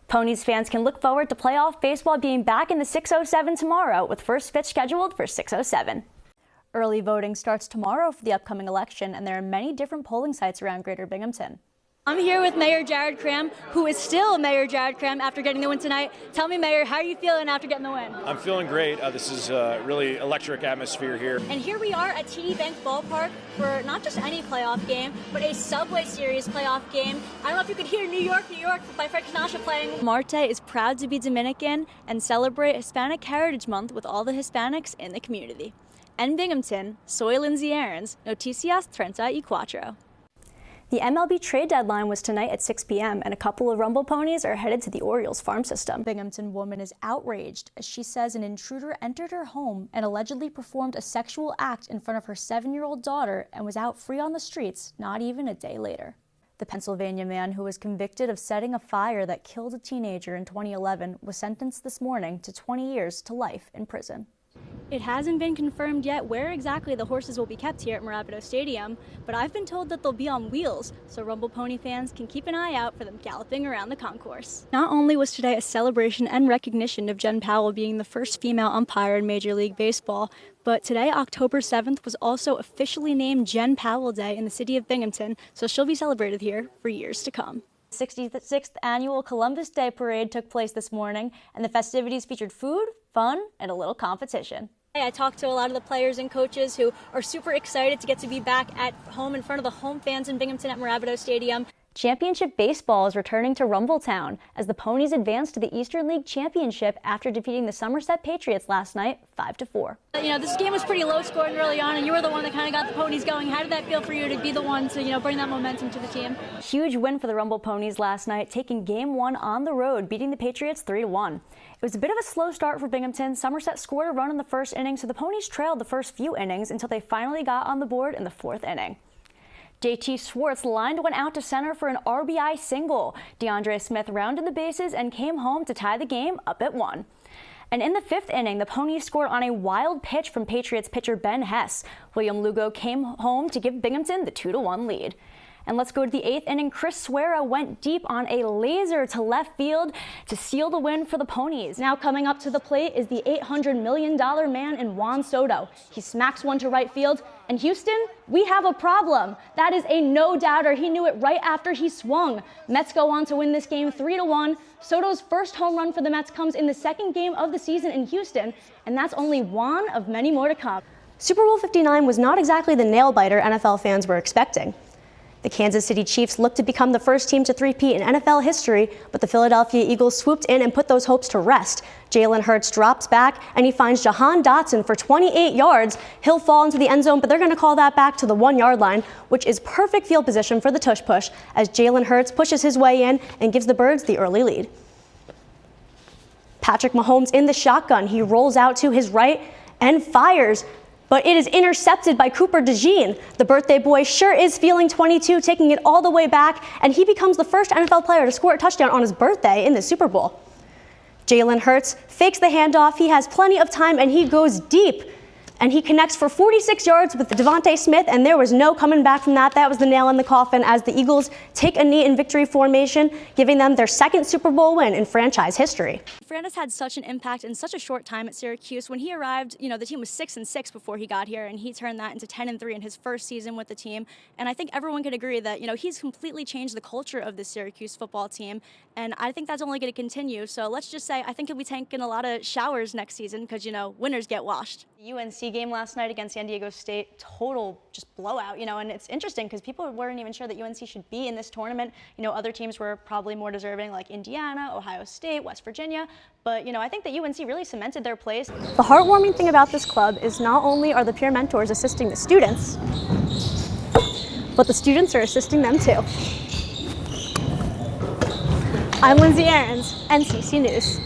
Ponies fans can look forward to playoff baseball being back in the 6:07 tomorrow, with first pitch scheduled for 6:07. Early voting starts tomorrow for the upcoming election, and there are many different polling sites around Greater Binghamton. I'm here with Mayor Jared Cram, who is still Mayor Jared Cram after getting the win tonight. Tell me, Mayor, how are you feeling after getting the win? I'm feeling great. This is a really electric atmosphere here. And here we are at TD Bank Ballpark for not just any playoff game, but a Subway Series playoff game. I don't know if you could hear New York, by Fred Knasha playing. Marte is proud to be Dominican and celebrate Hispanic Heritage Month with all the Hispanics in the community. En Binghamton, soy Lindsay Arons, Noticias 34. The MLB trade deadline was tonight at 6 p.m. and a couple of Rumble ponies are headed to the Orioles farm system. Binghamton woman is outraged as she says an intruder entered her home and allegedly performed a sexual act in front of her 7-year-old daughter and was out free on the streets not even a day later. The Pennsylvania man who was convicted of setting a fire that killed a teenager in 2011 was sentenced this morning to 20 years to life in prison. It hasn't been confirmed yet where exactly the horses will be kept here at Mirabito Stadium, but I've been told that they'll be on wheels, so Rumble Pony fans can keep an eye out for them galloping around the concourse. Not only was today a celebration and recognition of Jen Powell being the first female umpire in Major League Baseball, but today, October 7th, was also officially named Jen Powell Day in the city of Binghamton, so she'll be celebrated here for years to come. The 66th annual Columbus Day Parade took place this morning, and the festivities featured food, fun, and a little competition. I talked to a lot of the players and coaches who are super excited to get to be back at home in front of the home fans in Binghamton at Mirabito Stadium. Championship baseball is returning to Rumbletown as the Ponies advance to the Eastern League Championship after defeating the Somerset Patriots last night 5-4. This game was pretty low scoring early on, and you were the one that kind of got the Ponies going. How did that feel for you to be the one to bring that momentum to the team? Huge win for the Rumble Ponies last night, taking Game 1 on the road, beating the Patriots 3-1. It was a bit of a slow start for Binghamton. Somerset scored a run in the first inning, so the Ponies trailed the first few innings until they finally got on the board in the 4th inning. JT Schwartz lined one out to center for an RBI single. DeAndre Smith rounded the bases and came home to tie the game up at 1. And in the 5th inning, the Ponies scored on a wild pitch from Patriots pitcher Ben Hess. William Lugo came home to give Binghamton the 2-1 lead. And let's go to the 8th inning. Chris Suera went deep on a laser to left field to seal the win for the Ponies. Now coming up to the plate is the $800 million man in Juan Soto. He smacks one to right field. And Houston, we have a problem. That is a no-doubter. He knew it right after he swung. Mets go on to win this game 3-1. Soto's first home run for the Mets comes in the 2nd game of the season in Houston, and that's only one of many more to come. Super Bowl 59 was not exactly the nail-biter NFL fans were expecting. The Kansas City Chiefs looked to become the first team to three-peat in NFL history, but the Philadelphia Eagles swooped in and put those hopes to rest. Jalen Hurts drops back, and he finds Jahan Dotson for 28 yards. He'll fall into the end zone, but they're going to call that back to the 1-yard line, which is perfect field position for the tush push, as Jalen Hurts pushes his way in and gives the Birds the early lead. Patrick Mahomes in the shotgun. He rolls out to his right and fires, but it is intercepted by Cooper DeJean. The birthday boy sure is feeling 22, taking it all the way back, and he becomes the first NFL player to score a touchdown on his birthday in the Super Bowl. Jalen Hurts fakes the handoff. He has plenty of time, and he goes deep. And he connects for 46 yards with Devontae Smith, and there was no coming back from that. That was the nail in the coffin as the Eagles take a knee in victory formation, giving them their 2nd Super Bowl win in franchise history. Fernandez had such an impact in such a short time at Syracuse. When he arrived, the team was 6-6 before he got here, and he turned that into 10-3 in his first season with the team. And I think everyone can agree that, he's completely changed the culture of the Syracuse football team, and I think that's only going to continue. So let's just say I think he'll be taking a lot of showers next season because, winners get washed. The UNC game last night against San Diego State, total just blowout, and it's interesting because people weren't even sure that UNC should be in this tournament. Other teams were probably more deserving like Indiana, Ohio State, West Virginia, but I think that UNC really cemented their place. The heartwarming thing about this club is not only are the peer mentors assisting the students, but the students are assisting them too. I'm Lindsay Arons, NCC News.